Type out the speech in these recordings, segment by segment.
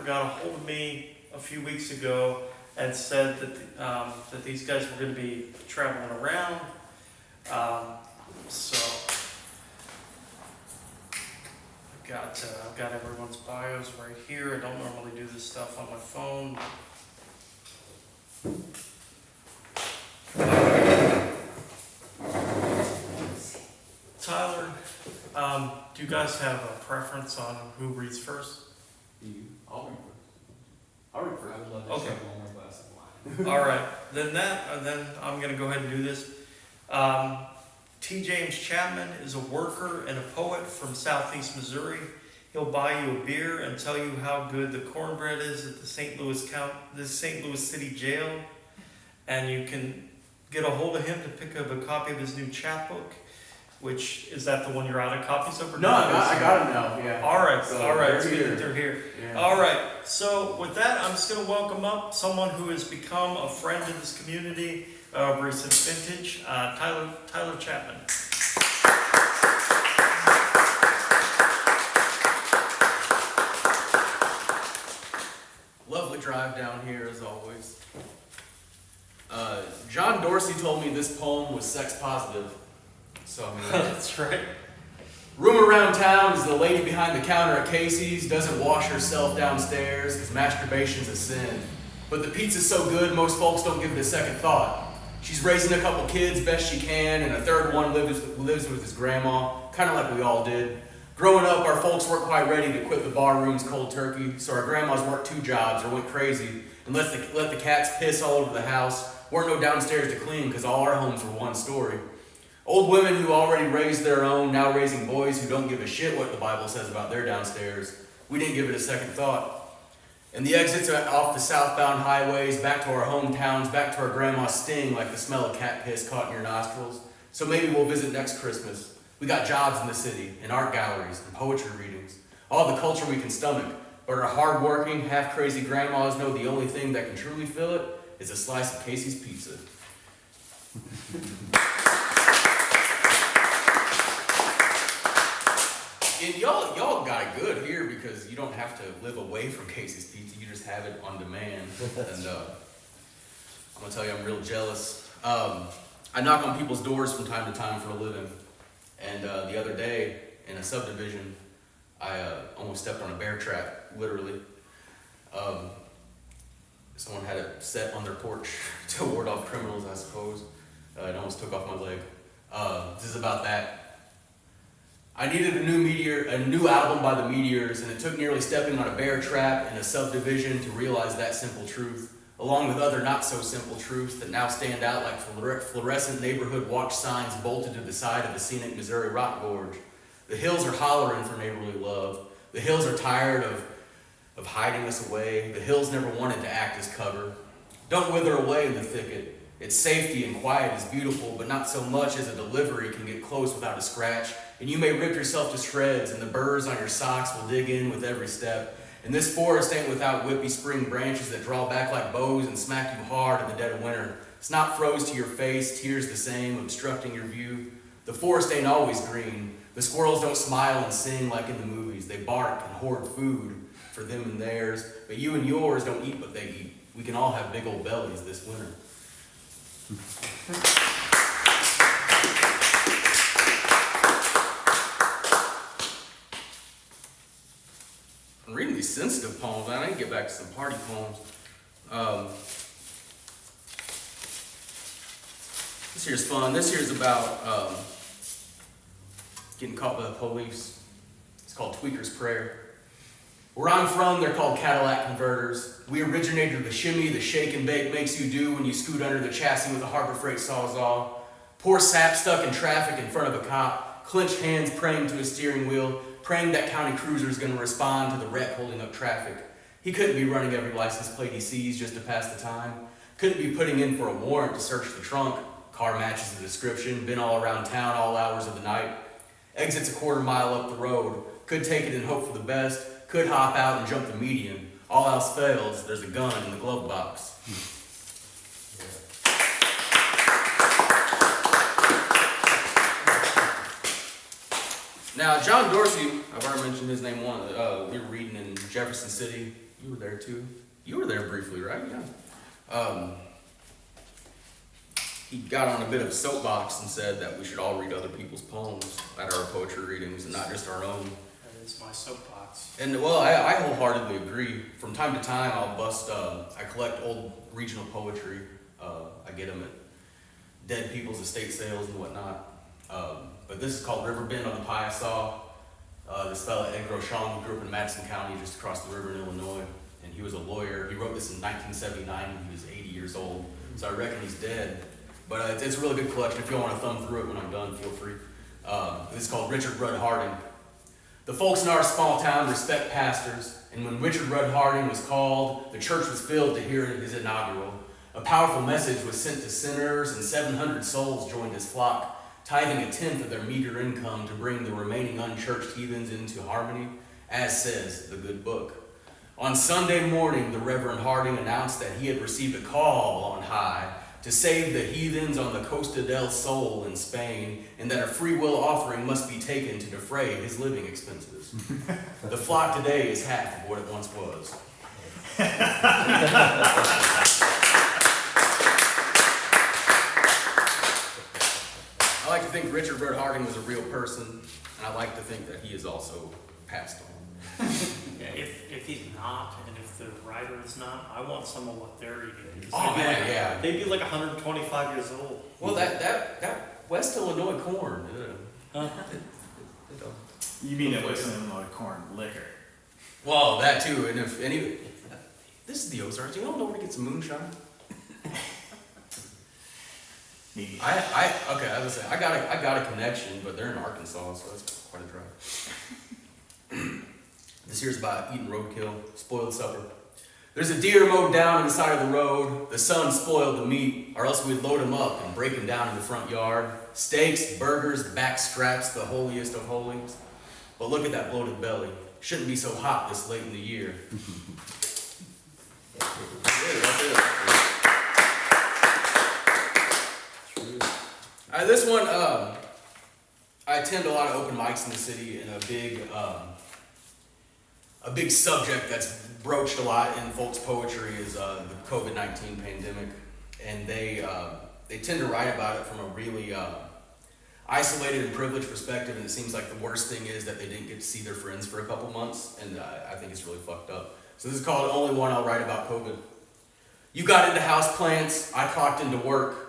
got a hold of me a few weeks ago and said that that these guys were going to be traveling around. So I've got everyone's bios right here. I don't normally do this stuff on my phone. Tyler, do you guys have a preference on who reads first? You? I'll read first. I'll read first. I would love to Okay. share one more glass of wine. All right, then I'm going to go ahead and do this. T. James Chapman is a worker and a poet from Southeast Missouri. He'll buy you a beer and tell you how good the cornbread is at the St. Louis City Jail, and you can get a hold of him to pick up a copy of his new chapbook. Which is that the one you're out of copies of? No, I got it now. Yeah. All right, So all right. they're It's good here. that they're here. Yeah. All right. So with that, I'm just going to welcome up someone who has become a friend of this community of recent vintage, Tyler Chapman. Lovely drive down here as always. John Dorsey told me this poem was sex positive. So I'm gonna That's right. Rumor around town is the lady behind the counter at Casey's doesn't wash herself downstairs because masturbation's a sin. But the pizza's so good, most folks don't give it a second thought. She's raising a couple kids best she can, and a third one lives with his grandma, kind of like we all did. Growing up, our folks weren't quite ready to quit the bar rooms cold turkey, so our grandmas worked 2 jobs or went crazy and let the cats piss all over the house. Weren't no downstairs to clean because all our homes were one story. Old women who already raised their own, now raising boys who don't give a shit what the Bible says about their downstairs. We didn't give it a second thought. And the exits off the southbound highways, back to our hometowns, back to our grandma's sting like the smell of cat piss caught in your nostrils. So maybe we'll visit next Christmas. We got jobs in the city, and art galleries, and poetry readings. All the culture we can stomach. But our hardworking, half-crazy grandmas know the only thing that can truly fill it is a slice of Casey's pizza. And y'all got it good here because you don't have to live away from Casey's Pizza. You just have it on demand. And I'm gonna tell you, I'm real jealous. I knock on people's doors from time to time for a living. And the other day in a subdivision, I almost stepped on a bear trap, literally. Someone had it set on their porch to ward off criminals, I suppose. It almost took off my leg. This is about that. I needed a new album by the Meteors, and it took nearly stepping on a bear trap in a subdivision to realize that simple truth, along with other not-so-simple truths that now stand out like fluorescent neighborhood watch signs bolted to the side of the scenic Missouri Rock Gorge. The hills are hollering for neighborly love. The hills are tired of hiding us away. The hills never wanted to act as cover. Don't wither away in the thicket. Its safety and quiet is beautiful, but not so much as a delivery can get close without a scratch. And you may rip yourself to shreds, and the burrs on your socks will dig in with every step. And this forest ain't without whippy spring branches that draw back like bows and smack you hard in the dead of winter. It's not froze to your face, tears the same, obstructing your view. The forest ain't always green. The squirrels don't smile and sing like in the movies. They bark and hoard food for them and theirs. But you and yours don't eat what they eat. We can all have big old bellies this winter. I'm reading these sensitive poems. I need to get back to some party poems. This here's fun. This here's about getting caught by the police. It's called Tweaker's Prayer. Where I'm from, they're called Cadillac converters. We originated the shimmy, the shake and bake makes you do when you scoot under the chassis with a Harbor Freight Sawzall. Poor sap stuck in traffic in front of a cop, clenched hands praying to his steering wheel, praying that county cruiser's gonna respond to the wreck holding up traffic. He couldn't be running every license plate he sees just to pass the time. Couldn't be putting in for a warrant to search the trunk. Car matches the description, been all around town all hours of the night. Exits a quarter mile up the road. Could take it and hope for the best. Could hop out and jump the median. All else fails, there's a gun in the glove box. Now, John Dorsey, I've already mentioned his name once. We were reading in Jefferson City You were there too. You were there briefly, right? Yeah. He got on a bit of a soapbox and said that we should all read other people's poems at our poetry readings and not just our own. That is my soapbox. And well, I wholeheartedly agree. From time to time, I'll bust, I collect old regional poetry. I get them at dead people's estate sales and whatnot. But this is called River Bend on the Piasaw. This fella, Ed Groshon, grew up in Madison County, just across the river in Illinois. And he was a lawyer. He wrote this in 1979 when he was 80 years old. So I reckon he's dead. But it's a really good collection. If you want to thumb through it when I'm done, feel free. This is called Richard Rudd Harding. The folks in our small town respect pastors, and when Richard Rudd Harding was called, the church was filled to hear his inaugural. A powerful message was sent to sinners, and 700 souls joined his flock, tithing 1/10 of their meager income to bring the remaining unchurched heathens into harmony, as says the good book. On Sunday morning, the Reverend Harding announced that he had received a call on high to save the heathens on the Costa del Sol in Spain, and that a free will offering must be taken to defray his living expenses. The flock today is half of what it once was. I like to think Richard Rudd Harding was a real person, and I like to think that he is also passed on. Yeah, if he's not, and if the writer is not, I want some of what they're eating. Oh man, yeah. They'd be like 125 years old. Well, that West Illinois corn. You mean it was Illinois corn liquor? Well, that too. And if any, this is the Ozarks. You don't know where to get some moonshine. Maybe. Okay. I was gonna say I got a connection, but they're in Arkansas, so that's quite a drive. This here's about eating roadkill, spoiled supper. There's a deer mowed down on the side of the road. The sun spoiled the meat, or else we'd load him up and break him down in the front yard. Steaks, burgers, back straps, the holiest of holies. But look at that bloated belly. Shouldn't be so hot this late in the year. This one, I attend a lot of open mics in the city, and a big subject that's broached a lot in folks' poetry is the COVID-19 pandemic, and they tend to write about it from a really isolated and privileged perspective, and it seems like the worst thing is that they didn't get to see their friends for a couple months, and I think it's really fucked up. So this is called Only One I'll Write About COVID. You got into houseplants, I clocked into work.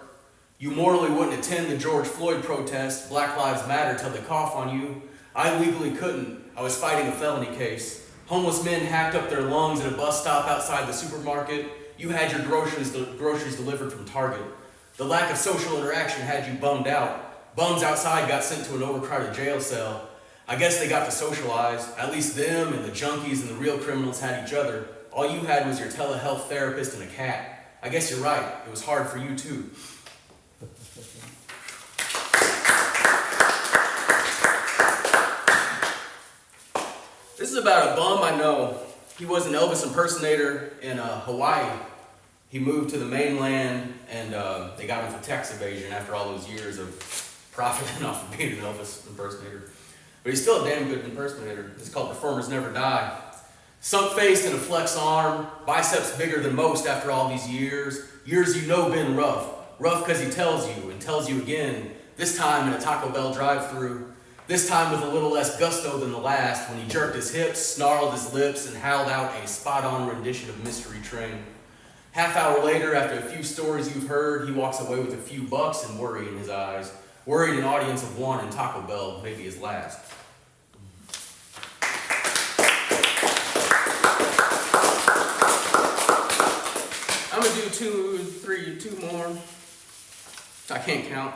You morally wouldn't attend the George Floyd protest, Black Lives Matter till they cough on you. I legally couldn't, I was fighting a felony case. Homeless men hacked up their lungs at a bus stop outside the supermarket. You had your groceries delivered from Target. The lack of social interaction had you bummed out. Bums outside got sent to an overcrowded jail cell. I guess they got to socialize. At least them and the junkies and the real criminals had each other. All you had was your telehealth therapist and a cat. I guess you're right. It was hard for you too. This is about a bum I know. He was an Elvis impersonator in Hawaii. He moved to the mainland, and they got him for tax evasion after all those years of profiting off of being an Elvis impersonator. But he's still a damn good impersonator. It's called Performers Never Die. Sunk face and a flex arm, biceps bigger than most after all these years. Years you know been rough. Rough because he tells you and tells you again, this time in a Taco Bell drive-thru. This time with a little less gusto than the last, when he jerked his hips, snarled his lips, and howled out a spot-on rendition of Mystery Train. Half hour later, after a few stories you've heard, he walks away with a few bucks and worry in his eyes. Worried an audience of one and Taco Bell may be his last. I'm gonna do two more. I can't count.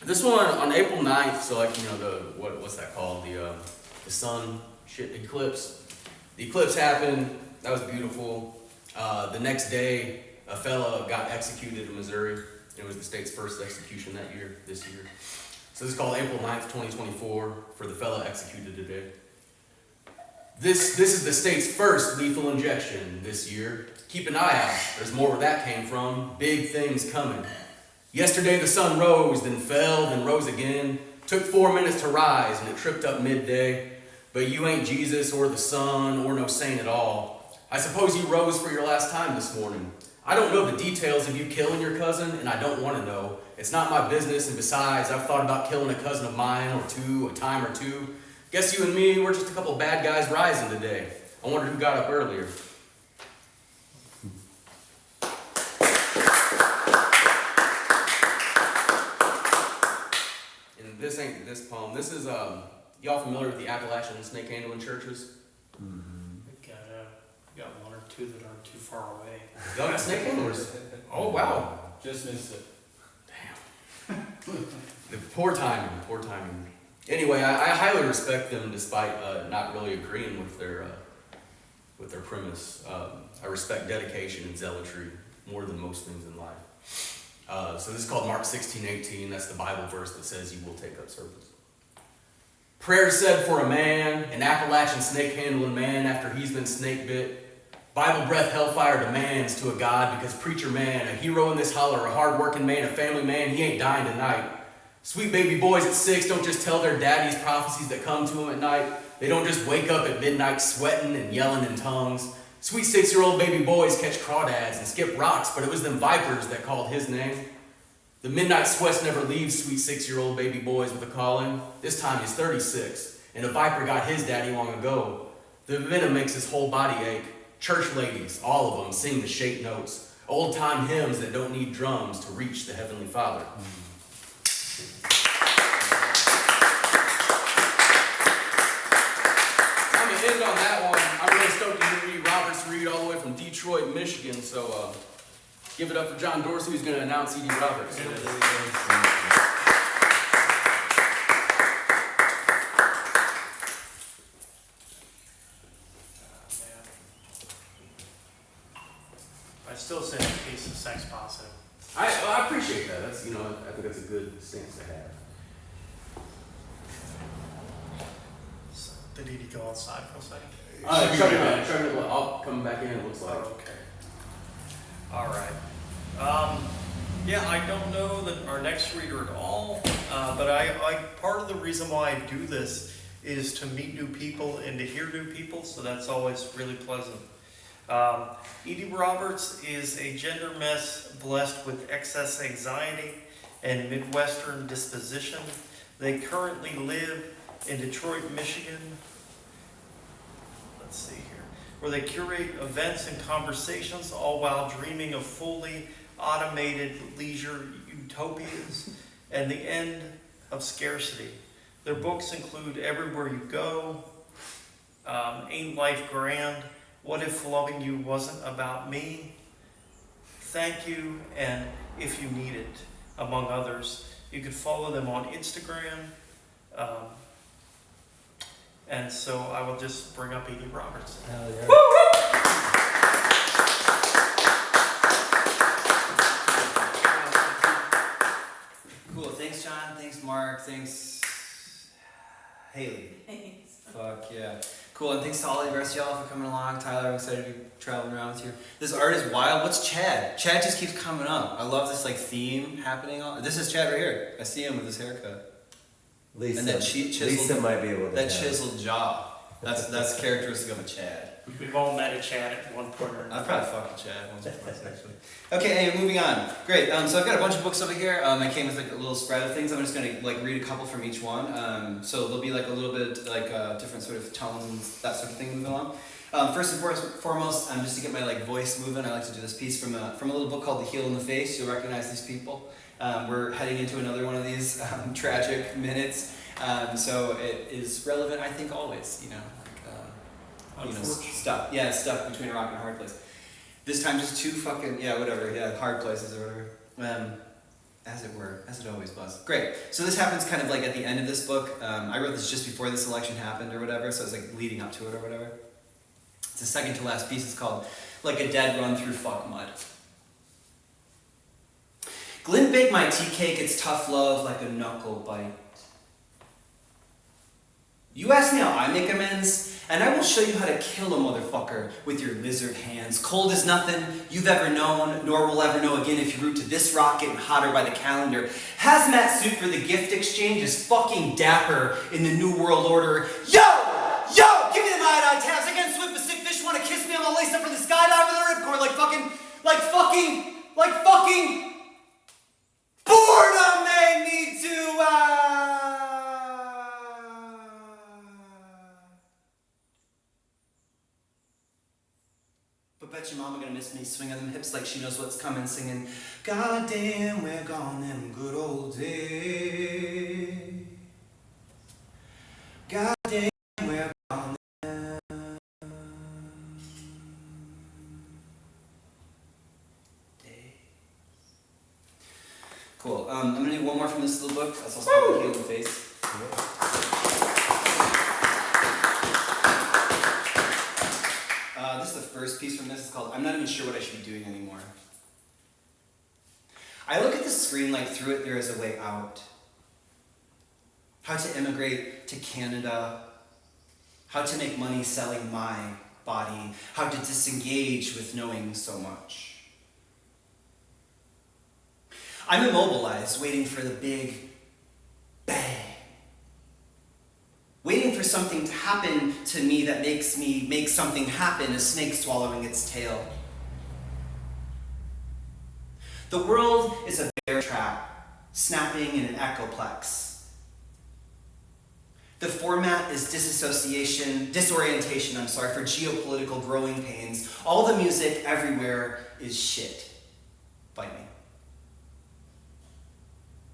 This one on April 9th, so like, you know, what's that called? The sun eclipse. The eclipse happened, that was beautiful. The next day, a fella got executed in Missouri. It was the state's first execution this year. So this is called April 9th, 2024, for the fella executed today. This is the state's first lethal injection this year. Keep an eye out, there's more where that came from. Big things coming. Yesterday the sun rose, then fell, then rose again. Took 4 minutes to rise, and it tripped up midday. But you ain't Jesus or the Son or no saint at all. I suppose you rose for your last time this morning. I don't know the details of you killing your cousin, and I don't want to know. It's not my business, and besides, I've thought about killing a cousin of mine or two, a time or two. Guess you and me, we're just a couple bad guys rising today. I wondered who got up earlier. And this ain't this poem. This is, y'all familiar with the Appalachian snake handling churches? We got one or two that aren't too far away. Y'all got snake handlers? Oh, wow. Just missed it. The poor timing. Anyway, I highly respect them despite not really agreeing with their premise. I respect dedication and zealotry more than most things in life. So this is called Mark 16:18. That's the Bible verse that says you will take up serpents. Prayer said for a man, an Appalachian snake handling man after he's been snake bit. Bible breath hellfire demands to a God because preacher man, a hero in this holler, a hard-working man, a family man, he ain't dying tonight. Sweet baby boys at 6 don't just tell their daddies prophecies that come to them at night. They don't just wake up at midnight sweating and yelling in tongues. Sweet 6-year-old baby boys catch crawdads and skip rocks, but it was them vipers that called his name. The midnight sweats never leaves sweet 6-year-old baby boys with a calling. This time he's 36, and a viper got his daddy long ago. The venom makes his whole body ache. Church ladies, all of them, sing the shape notes. Old-time hymns that don't need drums to reach the Heavenly Father. I'm going to end on that one. I'm really stoked to hear Edie Roberts read all the way from Detroit, Michigan. So give it up for John Dorsey, who's going to announce Edie Roberts. I still say the case of sex positive. I appreciate that. That's, I think that's a good stance to have. So, did Edie go outside for a second? I'll come back in, it looks like. Oh, okay. All right. Yeah, I don't know that our next reader at all, but I part of the reason why I do this is to meet new people and to hear new people, so that's always really pleasant. Edie Roberts is a gender mess blessed with excess anxiety and Midwestern disposition. They currently live in Detroit, Michigan. Let's see here. Where they curate events and conversations, all while dreaming of fully automated leisure utopias and the end of scarcity. Their books include Everywhere You Go, Ain't Life Grand, What If Loving You Wasn't About Me, Thank You, and If You Need It, among others. You can follow them on Instagram. And so I will just bring up Edie Roberts. Hell yeah. Cool. Thanks, John. Thanks, Mark. Thanks, Haley. Thanks. Fuck yeah. Cool. And thanks to all the rest of y'all for coming along. Tyler, I'm excited to be traveling around with you. This art is wild. What's Chad? Chad just keeps coming up. I love this theme happening. This is Chad right here. I see him with his haircut. Lisa, And that chiseled, Lisa might be able to. that chiseled jaw. That's characteristic of a Chad. We've all met a Chad at one point or another. I've probably fucked a Chad once or twice, actually. Okay, anyway, moving on. Great. So I've got a bunch of books over here. I came with like a little spread of things. I'm just gonna read a couple from each one. So there'll be like a little bit different sort of tones, that sort of thing moving along. First and foremost, just to get my voice moving, I like to do this piece from a little book called The Heel in the Face. You'll recognize these people. We're heading into another one of these tragic minutes. So it is relevant, I think, always. Stuck between a rock and a hard place. This time, just two hard places or whatever. As it were, as it always was. Great. So this happens kind of at the end of this book. I wrote this just before this election happened or whatever, so it's leading up to it or whatever. It's the second to last piece. It's called Like a Dead Run Through Fuck Mud. Glenn baked my tea cake, it's tough love like a knuckle bite. You ask me how I make amends, and I will show you how to kill a motherfucker with your lizard hands. Cold as nothing you've ever known, nor will ever know again if you root to this rock getting hotter by the calendar. Hazmat suit for the gift exchange is fucking dapper in the New World Order. Yo! light-eye tabs. I get swift, a sick fish wanna kiss me. I'm all laced up for the skydive with a ripcord like fucking boredom made me do But bet your mama gonna miss me swinging them hips like she knows what's coming, singing, goddamn, we're gone them good old days. Goddamn, we're gone them days. Cool. I'm gonna do one more from this little book. That's also called The Healing Face. This is the first piece from this. It's called I'm Not Even Sure What I Should Be Doing Anymore. I look at the screen like through it there is a way out. How to immigrate to Canada. How to make money selling my body. How to disengage with knowing so much. I'm immobilized, waiting for the big bang. Waiting for something to happen to me that makes me make something happen, a snake swallowing its tail. The world is a bear trap, snapping in an echoplex. The format is disorientation, for geopolitical growing pains. All the music everywhere is shit. Bite me.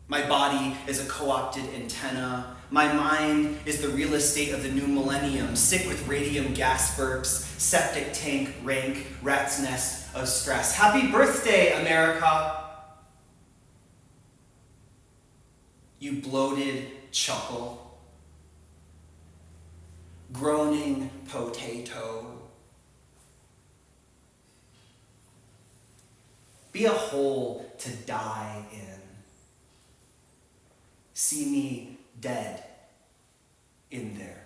My body is a co-opted antenna. My mind is the real estate of the new millennium, sick with radium gas burps, septic tank rank, rat's nest of stress. Happy birthday, America! You bloated chuckle, groaning potato. Be a hole to die in. See me dead in there.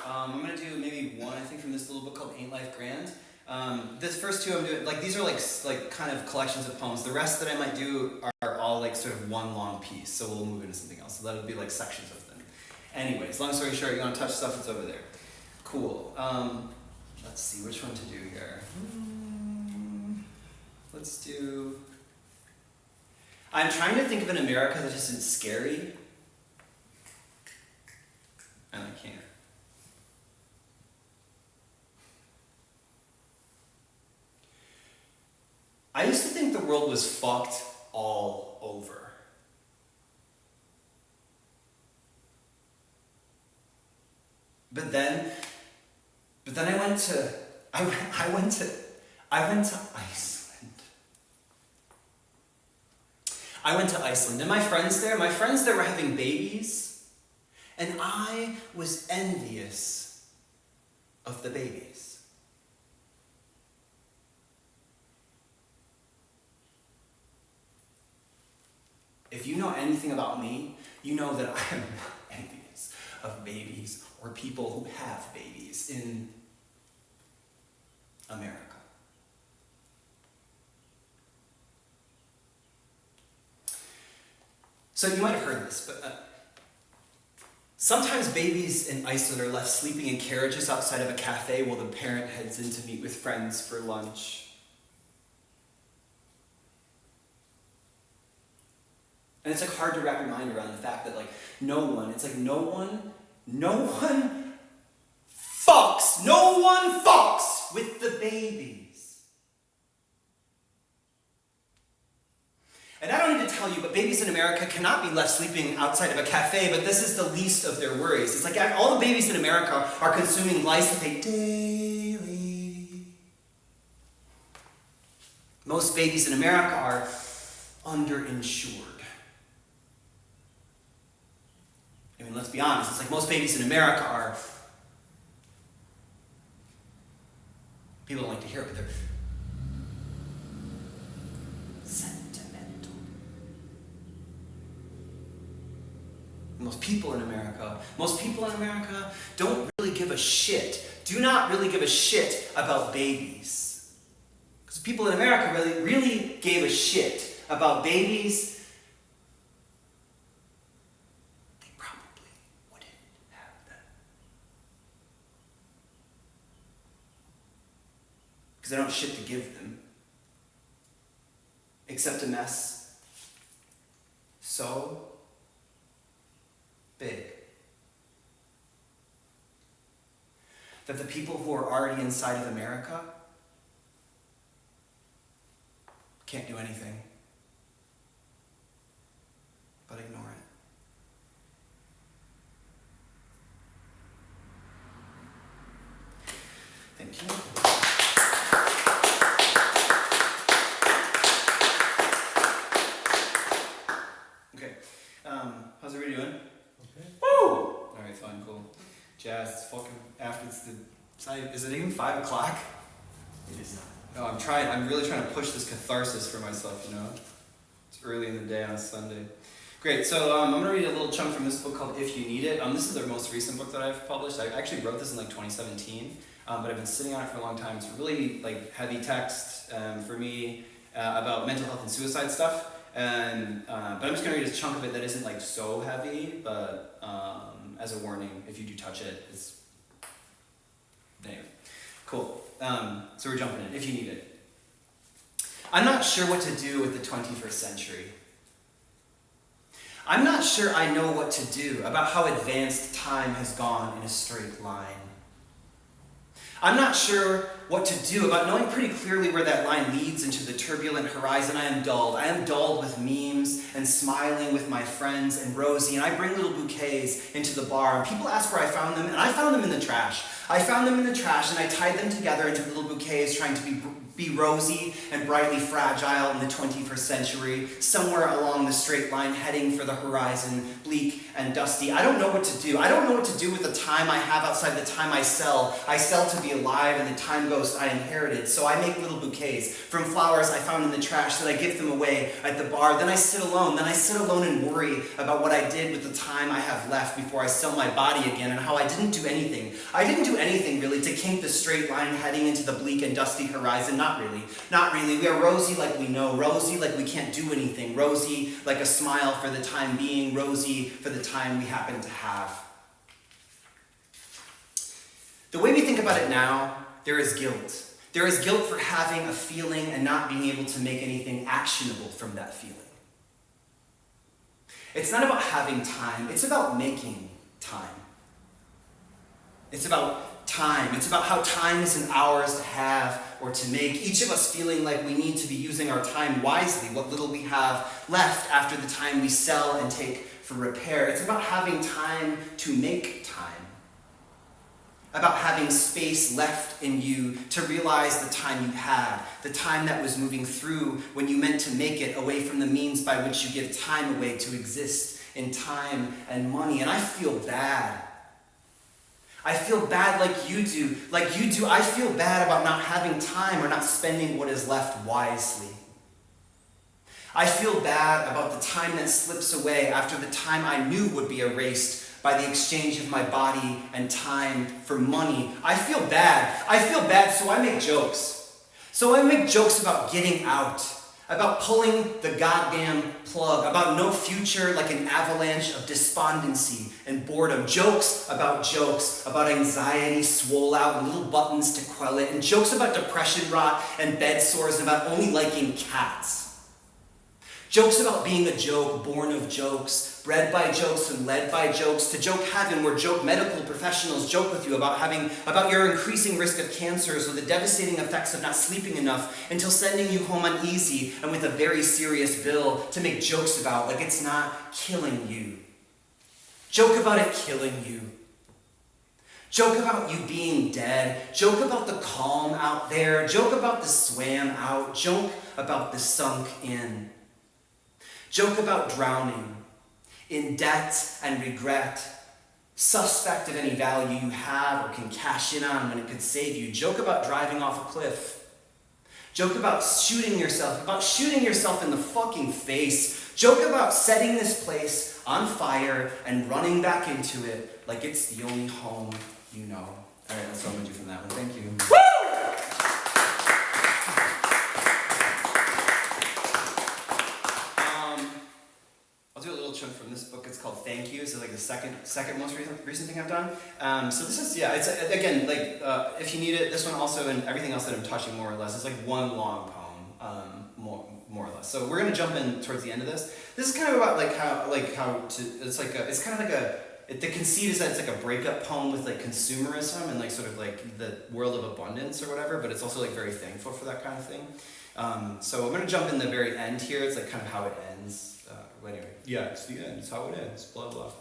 I'm gonna do maybe one, I think, from this little book called Ain't Life Grand. This first two I'm doing, like these are like kind of collections of poems. The rest that I might do are all like sort of one long piece, so we'll move into something else. So that'll be like sections of them. Anyways, long story short, you wanna touch stuff that's over there. Cool. Let's see which one to do here. Let's do... I'm trying to think of an America that isn't scary. And I can't. I used to think the world was fucked all over. But then I went to Iceland. I went to Iceland, and my friends there were having babies, and I was envious of the babies. If you know anything about me, you know that I am not envious of babies or people who have babies in America. So you might have heard this, but sometimes babies in Iceland are left sleeping in carriages outside of a cafe while the parent heads in to meet with friends for lunch. And it's like hard to wrap your mind around the fact that like no one fucks with the babies. And I don't need to tell you, but babies in America cannot be left sleeping outside of a cafe, but this is the least of their worries. It's like all the babies in America are consuming glyphosate daily. Most babies in America are underinsured. I mean, let's be honest, it's like most babies in America are, people don't like to hear it, but they're sentimental. Most people in America don't really give a shit, do not really give a shit about babies. Because people in America really gave a shit about babies, because I don't have shit to give them. Except a mess so big that the people who are already inside of America can't do anything but ignore it. Thank you. Okay. How's everybody doing? Okay. Woo! Alright, fine, cool. Jazz, it's fucking after is it even 5 o'clock? It is not. No, I'm really trying to push this catharsis for myself, you know? It's early in the day on a Sunday. Great, so I'm gonna read a little chunk from this book called If You Need It. This is the most recent book that I've published. I actually wrote this in like 2017, but I've been sitting on it for a long time. It's really like heavy text for me about mental health and suicide stuff. But I'm just gonna read a chunk of it that isn't like so heavy, but as a warning, if you do touch it, it's anyway. Cool. So we're jumping in, if you need it. I'm not sure what to do with the 21st century. I'm not sure I know what to do about how advanced time has gone in a straight line. I'm not sure what to do about knowing pretty clearly where that line leads into the turbulent horizon. I am dulled. I am dulled with memes and smiling with my friends and Rosie, and I bring little bouquets into the bar, and people ask where I found them, and I found them in the trash. I found them in the trash, and I tied them together into little bouquets, trying to be rosy and brightly fragile in the 21st century, somewhere along the straight line heading for the horizon, bleak and dusty. I don't know what to do. I don't know what to do with the time I have outside the time I sell. I sell to be alive and the time ghost I inherited. So I make little bouquets from flowers I found in the trash that I give them away at the bar. Then I sit alone. Then I sit alone and worry about what I did with the time I have left before I sell my body again, and how I didn't do anything. I didn't do anything really to kink the straight line heading into the bleak and dusty horizon. Not really. Not really. We are rosy like we know. Rosy like we can't do anything. Rosy like a smile for the time being. Rosy for the time we happen to have. The way we think about it now, there is guilt. There is guilt for having a feeling and not being able to make anything actionable from that feeling. It's not about having time. It's about making time. It's about time. It's about how time isn't ours to have or to make. Each of us feeling like we need to be using our time wisely, what little we have left after the time we sell and take for repair. It's about having time to make time. About having space left in you to realize the time you had, the time that was moving through when you meant to make it, away from the means by which you give time away to exist in time and money. And I feel bad. I feel bad like you do. Like you do, I feel bad about not having time or not spending what is left wisely. I feel bad about the time that slips away after the time I knew would be erased by the exchange of my body and time for money. I feel bad. I feel bad, so I make jokes. So I make jokes about getting out, about pulling the goddamn plug, about no future like an avalanche of despondency and boredom. Jokes about anxiety swole out and little buttons to quell it, and jokes about depression rot and bed sores and about only liking cats. Jokes about being a joke, born of jokes, bred by jokes and led by jokes, to joke heaven where joke medical professionals joke with you about your increasing risk of cancers or the devastating effects of not sleeping enough until sending you home uneasy and with a very serious bill to make jokes about, like it's not killing you. Joke about it killing you. Joke about you being dead. Joke about the calm out there. Joke about the swam out. Joke about the sunk in. Joke about drowning, in debt and regret, suspect of any value you have or can cash in on when it could save you. Joke about driving off a cliff. Joke about shooting yourself in the fucking face. Joke about setting this place on fire and running back into it like it's the only home you know. All right, that's all I'm gonna do from that one. Thank you. I'll do a little chunk from this book. It's called Thank You. It's like the second most recent thing I've done. So this is, yeah, it's again, like, if you need it, this one also, and everything else that I'm touching more or less, is like one long poem, more or less. So we're gonna jump in towards the end of this. This is kind of about the conceit is that it's like a breakup poem with like consumerism and like sort of like the world of abundance or whatever, but it's also like very thankful for that kind of thing. So I'm gonna jump in the very end here. It's like kind of how it ends. Anyway, yeah, it's the end. It's how it ends. Blah blah.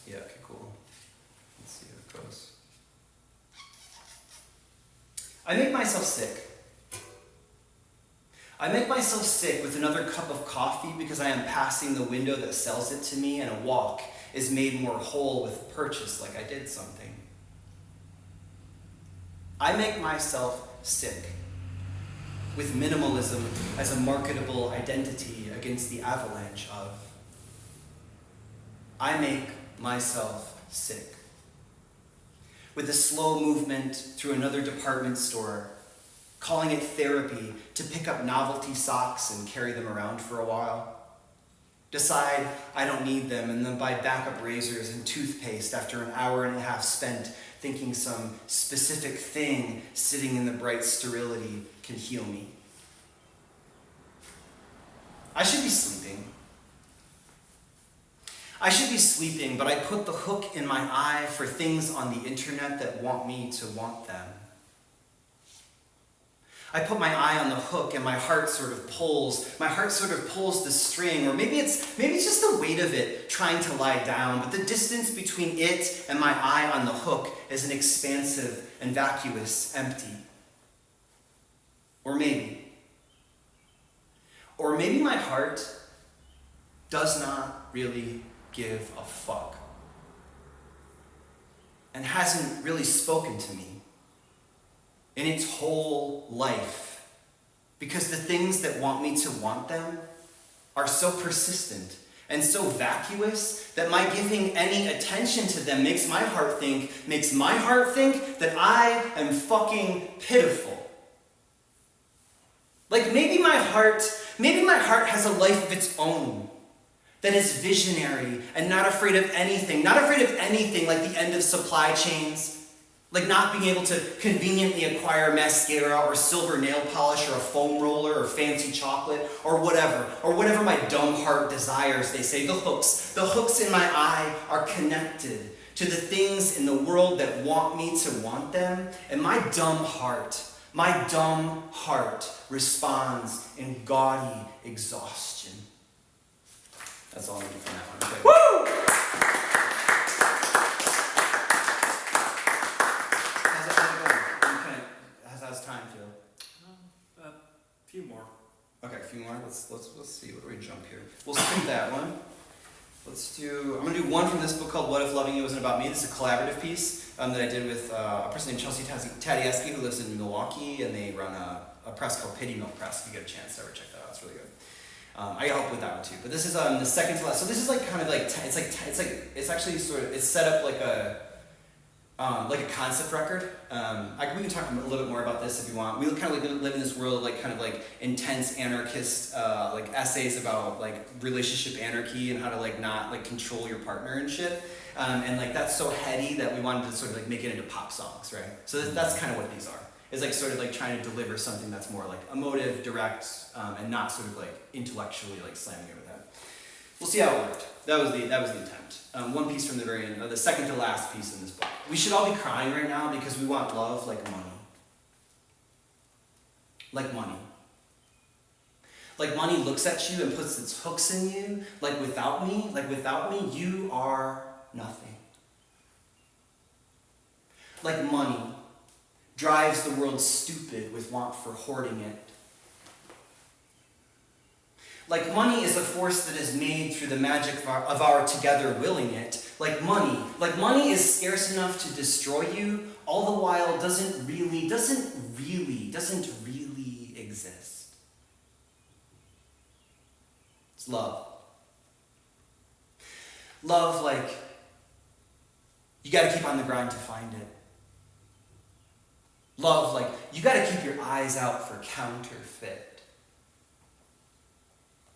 Yeah. Okay. Cool. Let's see how it goes. I make myself sick. I make myself sick with another cup of coffee because I am passing the window that sells it to me, and a walk is made more whole with purchase, like I did something. I make myself sick with minimalism as a marketable identity against the avalanche of. I make myself sick with a slow movement through another department store, calling it therapy to pick up novelty socks and carry them around for a while. Decide I don't need them and then buy backup razors and toothpaste after an hour and a half spent thinking some specific thing sitting in the bright sterility can heal me. I should be sleeping. I should be sleeping, but I put the hook in my eye for things on the internet that want me to want them. I put my eye on the hook and my heart sort of pulls the string, or maybe it's just the weight of it trying to lie down, but the distance between it and my eye on the hook is an expansive and vacuous empty. Or maybe my heart does not really give a fuck and hasn't really spoken to me in its whole life, because the things that want me to want them are so persistent and so vacuous that my giving any attention to them makes my heart think that I am fucking pitiful. Like maybe my heart has a life of its own that is visionary and not afraid of anything like the end of supply chains. Like not being able to conveniently acquire mascara or silver nail polish or a foam roller or fancy chocolate or whatever my dumb heart desires, they say. The hooks in my eye are connected to the things in the world that want me to want them, and my dumb heart responds in gaudy exhaustion. That's all I need from that one. Okay. Woo! How's time feel? A few more. Okay, a few more. Let's see. What do we jump here? We'll skip that one. I'm gonna do one from this book called What If Loving You Wasn't About Me. This is a collaborative piece that I did with a person named Chelsea Tadieski, who lives in Milwaukee, and they run a press called Pity Milk Press. If you get a chance to ever check that out, it's really good. I help with that one too. But this is the second to last. So this is like kind of like it's actually sort of it's set up like a concept record. We can talk a little bit more about this if you want. We kind of like live in this world of like kind of like intense anarchist like essays about like relationship anarchy and how to like not like control your partner and shit. And like that's so heady that we wanted to sort of like make it into pop songs, right? So that's kind of what these are. It's like sort of like trying to deliver something that's more like emotive, direct, and not sort of like intellectually like slamming over that. We'll see how it worked. That was the attempt. One piece from the very end, the second to last piece in this book. We should all be crying right now because we want love like money. Like money. Like money looks at you and puts its hooks in you. Like without me, you are nothing. Like money drives the world stupid with want for hoarding it. Like money is a force that is made through the magic of our together willing it. Like money is scarce enough to destroy you, all the while doesn't really exist. It's love. Love, like, you gotta keep on the grind to find it. Love, like, you gotta keep your eyes out for counterfeit.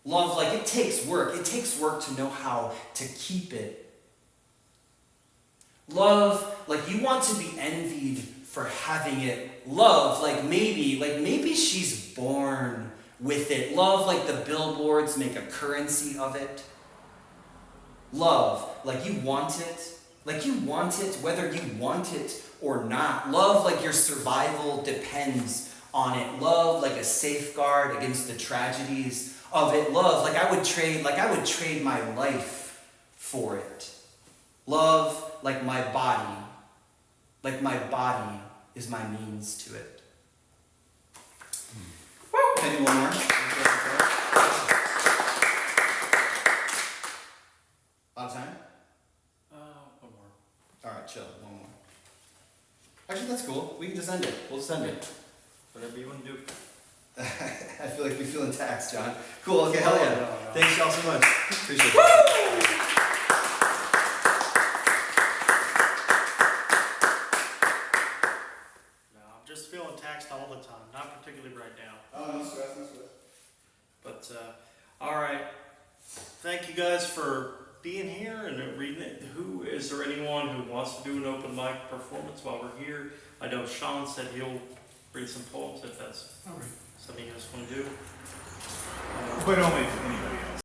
Love, like, it takes work. It takes work to know how to keep it. Love, like, you want to be envied for having it. Love, like maybe she's born with it. Love, like the billboards make a currency of it. Love, like you want it. Like you want it whether you want it or not. Love, like your survival depends on it. Love, like a safeguard against the tragedies of it. Love, like I would trade my life for it. Love, like my body is my means to it. Can I do one more? Out of time? One more. Alright, chill. One more. Actually, that's cool. We can just end it. We'll just end it. Whatever you want to do. I feel like we feel taxed, John. Cool, okay, hell yeah. No. Thanks y'all so much. Appreciate it. No, I'm just feeling taxed all the time, not particularly right now. Oh, no stress, no stress. But, all right. Thank you guys for being here and reading it. Is there anyone who wants to do an open mic performance while we're here? I know Sean said he'll read some poems if that's something you guys want to do. But only if anybody else.